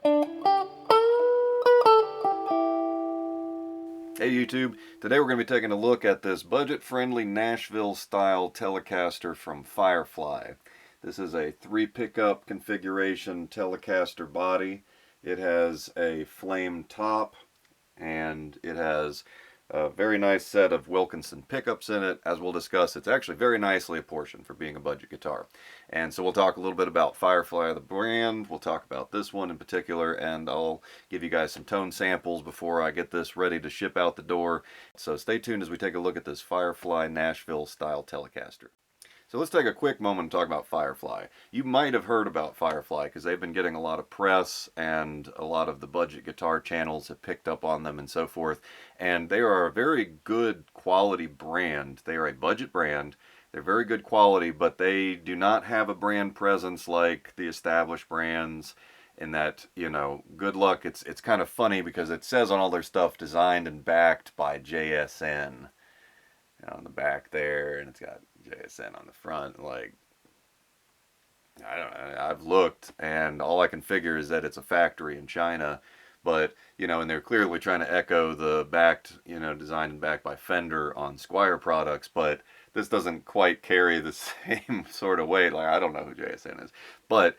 Hey YouTube, today we're going to be taking a look at this budget-friendly Nashville style Telecaster from Firefly. This is a 3 pickup configuration Telecaster body. It has a flame top and it has a very nice set of Wilkinson pickups in it. As we'll discuss, it's actually very nicely apportioned for being a budget guitar. And so we'll talk a little bit about Firefly, the brand. We'll talk about this one in particular, and I'll give you guys some tone samples before I get this ready to ship out the door. So stay tuned as we take a look at this Firefly Nashville style Telecaster. So let's take a quick moment to talk about Firefly. You might have heard about Firefly because they've been getting a lot of press and a lot of the budget guitar channels have picked up on them and so forth. And they are a very good quality brand. They are a budget brand. They're very good quality, but they do not have a brand presence like the established brands in that, you know, good luck. It's kind of funny because it says on all their stuff designed and backed by JSN on the back there, and it's got JSN on the front. Like, I don't know, I've looked and all I can figure is that it's a factory in China, but you know, and they're clearly trying to echo the backed, you know, designed and backed by Fender on Squier products, but this doesn't quite carry the same sort of weight. Like, I don't know who JSN is, but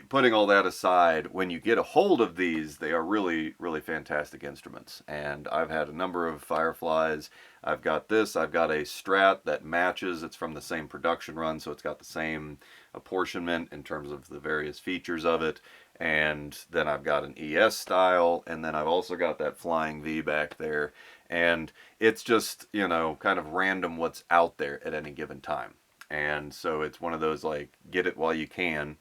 putting all that aside, when you get a hold of these, they are really, really fantastic instruments. And I've had a number of Fireflies. I've got this. I've got a Strat that matches. It's from the same production run, so it's got the same apportionment in terms of the various features of it. And then I've got an ES style, and then I've also got that Flying V back there. And it's just, you know, kind of random what's out there at any given time. And so it's one of those, like, get it while you can.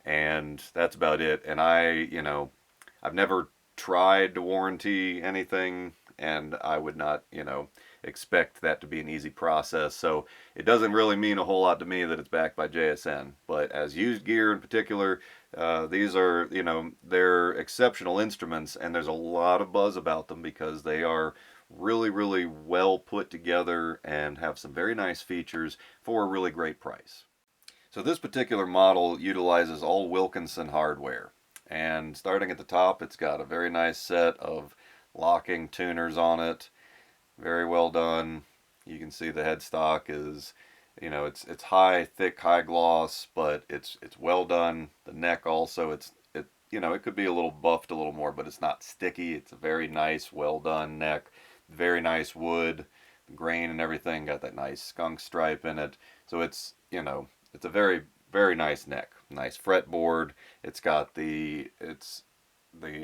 And that's about it. And you know, I've never tried to warranty anything, and I would not, you know, expect that to be an easy process. So it doesn't really mean a whole lot to me that it's backed by JSN. But as used gear in particular, these are, you know, they're exceptional instruments, and there's a lot of buzz about them because they are really, really well put together and have some very nice features for a really great price. So this particular model utilizes all Wilkinson hardware, and starting at the top, it's got a very nice set of locking tuners on it. Very well done. You can see the headstock is, you know, it's high, thick, high gloss, but it's well done. The neck also, you know, it could be a little buffed a little more, but it's not sticky. It's a very nice, well done neck. Very nice wood, the grain and everything. Got that nice skunk stripe in it. So it's, you know, it's a very, very nice neck. Nice fretboard. It's got the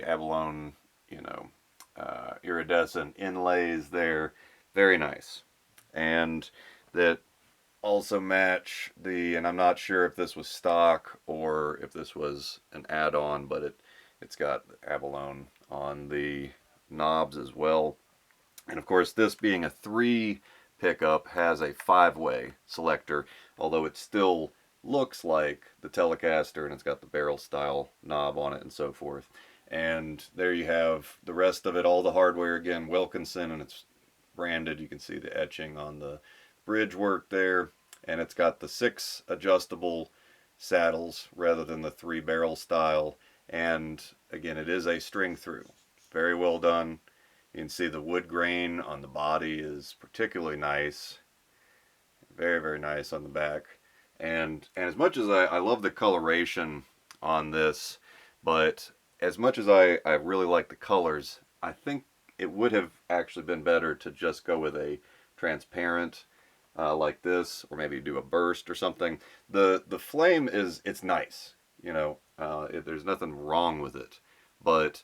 abalone, you know, iridescent inlays there. Very nice. And that also match and I'm not sure if this was stock or if this was an add-on, but it's got abalone on the knobs as well. And of course, this being a 3 pickup has a 5-way selector, although it still looks like the Telecaster, and it's got the barrel style knob on it and so forth. And there you have the rest of it, all the hardware again, Wilkinson, and it's branded. You can see the etching on the bridge work there, and it's got the 6 adjustable saddles rather than the 3 barrel style. And again, it is a string through. Very well done. You can see the wood grain on the body is particularly nice. Very, very nice on the back. And as much as I love the coloration on this, but as much as I really like the colors, I think it would have actually been better to just go with a transparent like this, or maybe do a burst or something. The flame it's nice, you know, there's nothing wrong with it, but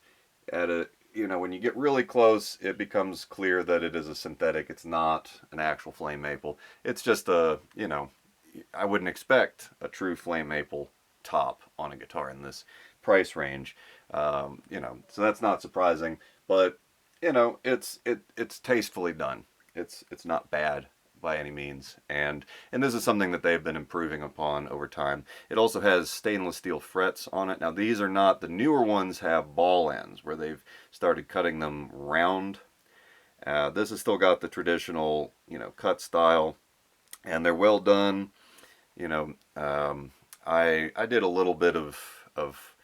you know, when you get really close, it becomes clear that it is a synthetic. It's not an actual flame maple. It's just you know, I wouldn't expect a true flame maple top on a guitar in this price range. You know, so that's not surprising, but you know, it's tastefully done. It's not bad by any means, and this is something that they've been improving upon over time. It also has stainless steel frets on it. Now these are not, the newer ones have ball ends where they've started cutting them round. This has still got the traditional, you know, cut style, and they're well done. You know, I did a little bit of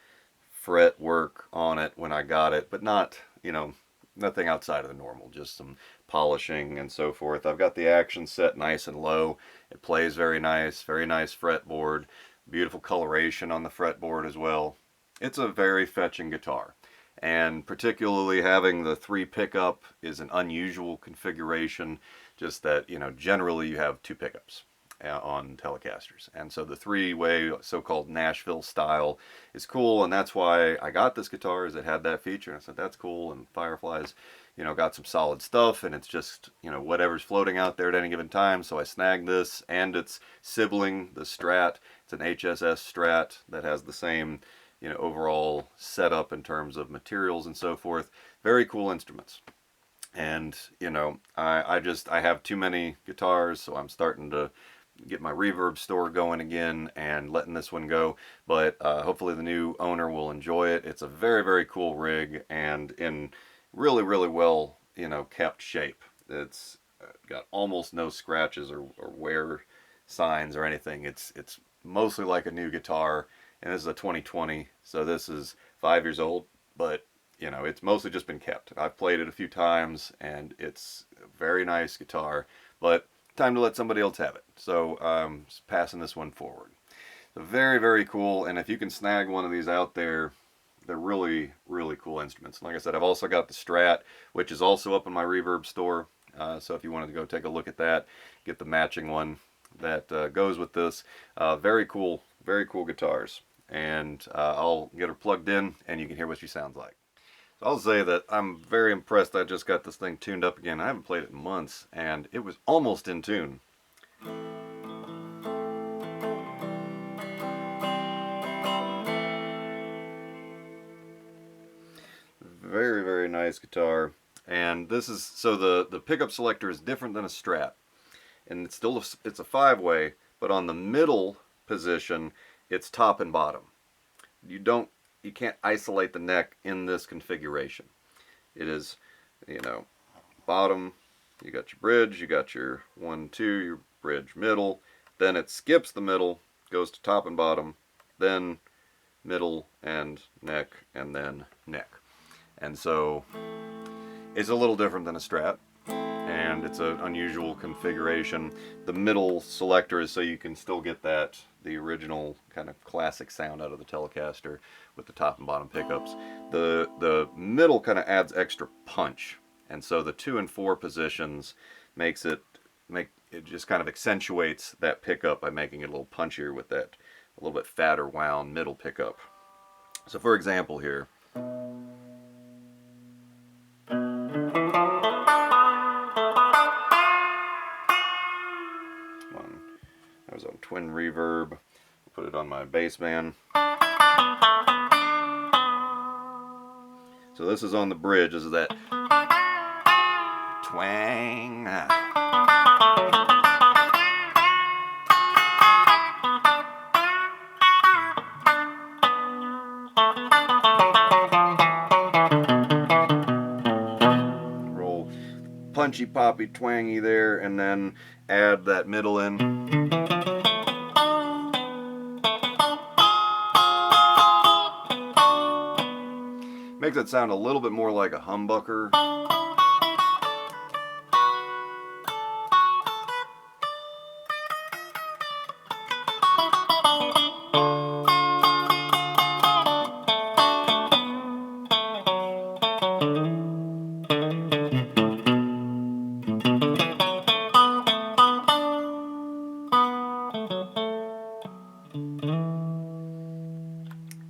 fret work on it when I got it, but not, you know, nothing outside of the normal, just some polishing and so forth. I've got the action set nice and low. It plays very nice fretboard, beautiful coloration on the fretboard as well. It's a very fetching guitar, and particularly having the 3 pickup is an unusual configuration, just that, you know, generally you have 2 pickups on Telecasters, and so the 3-way so-called Nashville style is cool, and that's why I got this guitar, is it had that feature, and I said that's cool. And Firefly's, you know, got some solid stuff, and it's just, you know, whatever's floating out there at any given time. So I snagged this, and its sibling, the Strat. It's an HSS Strat that has the same, you know, overall setup in terms of materials and so forth. Very cool instruments. And, you know, I have too many guitars, so I'm starting to get my Reverb store going again and letting this one go. But hopefully the new owner will enjoy it. It's a very, very cool rig, and in really, really well, you know, kept shape. It's got almost no scratches or wear signs or anything. It's mostly like a new guitar, and this is a 2020, so this is 5 years old, but you know, it's mostly just been kept. I've played it a few times, and it's a very nice guitar, but time to let somebody else have it. So I'm passing this one forward. So very, very cool, and if you can snag one of these out there, they're really, really cool instruments. And like I said, I've also got the Strat, which is also up in my Reverb store. So if you wanted to go take a look at that, get the matching one that goes with this. Very cool guitars. And I'll get her plugged in, and you can hear what she sounds like. So I'll say that I'm very impressed. I just got this thing tuned up again. I haven't played it in months, and it was almost in tune. Very, very nice guitar. And this is, so the pickup selector is different than a Strat. And it's still, it's a 5-way, but on the middle position, it's top and bottom. You can't isolate the neck in this configuration. It is, you know, bottom, you got your bridge, you got your 1, 2, your bridge middle, then it skips the middle, goes to top and bottom, then middle and neck, and then neck. And so it's a little different than a Strat, and it's an unusual configuration. The middle selector is so you can still get the original kind of classic sound out of the Telecaster with the top and bottom pickups. The middle kind of adds extra punch, and so the 2 and 4 positions it just kind of accentuates that pickup by making it a little punchier with that a little bit fatter wound middle pickup. So for example here, I was on twin reverb. Put it on my bassman. So this is on the bridge. This is that twang. Roll punchy, poppy, twangy there, and then add that middle in. Makes it sound a little bit more like a humbucker.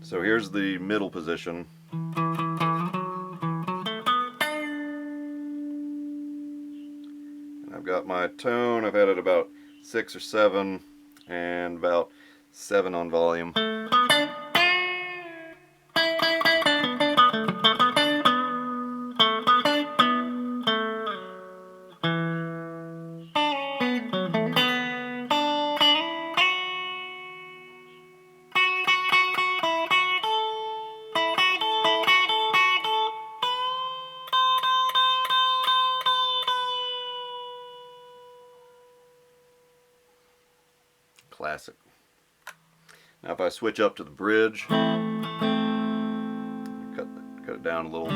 So here's the middle position. And I've got my tone, I've had it about 6 or 7, and about 7 on volume. Classic. Now if I switch up to the bridge, it down a little.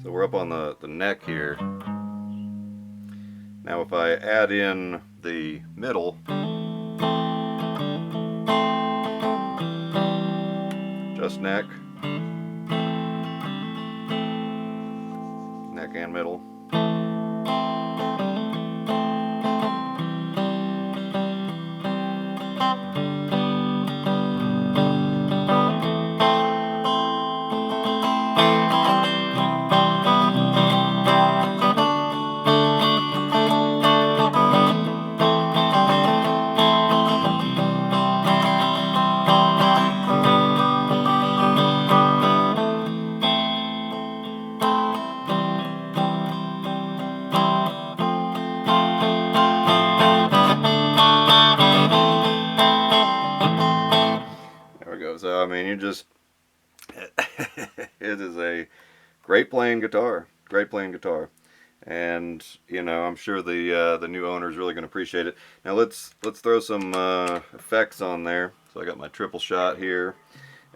So we're up on the neck here. Now if I add in the middle, just neck and middle. So I mean, you just it is a great playing guitar, and you know, I'm sure the new owner is really going to appreciate it. Now let's throw some effects on there. So I got my triple shot here,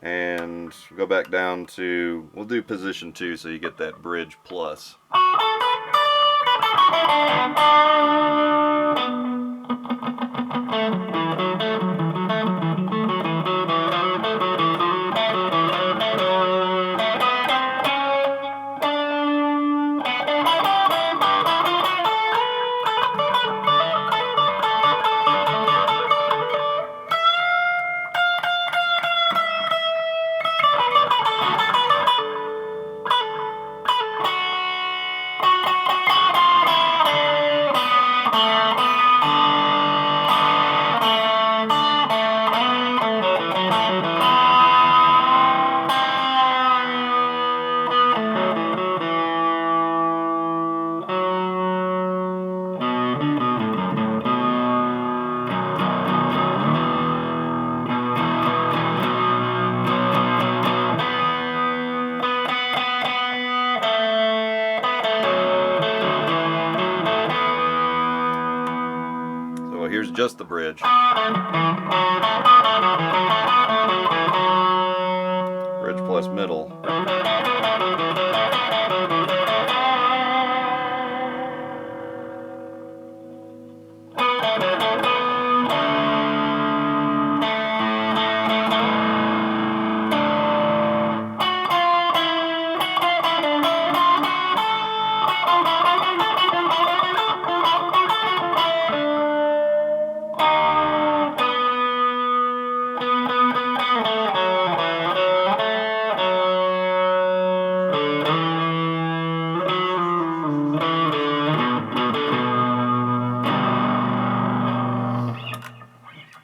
and go back down to, we'll do position 2 so you get that bridge plus. Here's just the bridge. Bridge plus middle.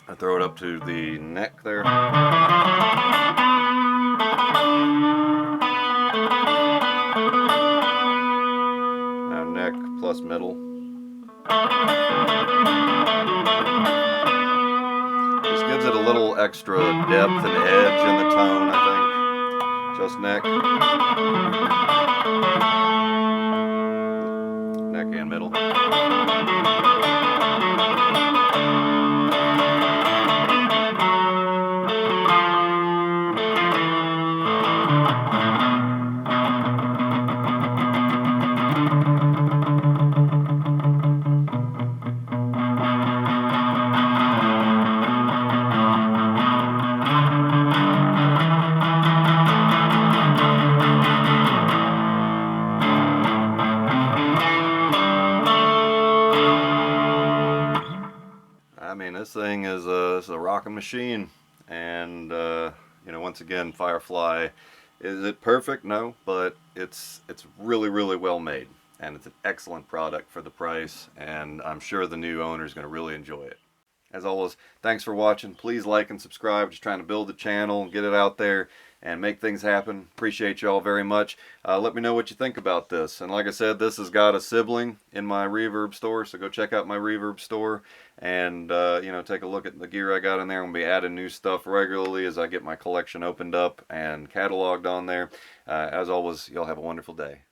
I throw it up to the neck there. Now neck plus middle. This gives it a little extra depth and edge in the tone, I think. Just neck. Neck and middle. I mean, this thing is a rockin' machine, and you know, once again, Firefly, is it perfect? No, but it's really, really well made, and it's an excellent product for the price, and I'm sure the new owner is going to really enjoy it. As always, thanks for watching. Please like and subscribe. Just trying to build the channel, get it out there, and make things happen. Appreciate you all very much. Let me know what you think about this. And like I said, this has got a sibling in my Reverb store, so go check out my Reverb store and you know, take a look at the gear I got in there. I'm going to be adding new stuff regularly as I get my collection opened up and cataloged on there. As always, y'all have a wonderful day.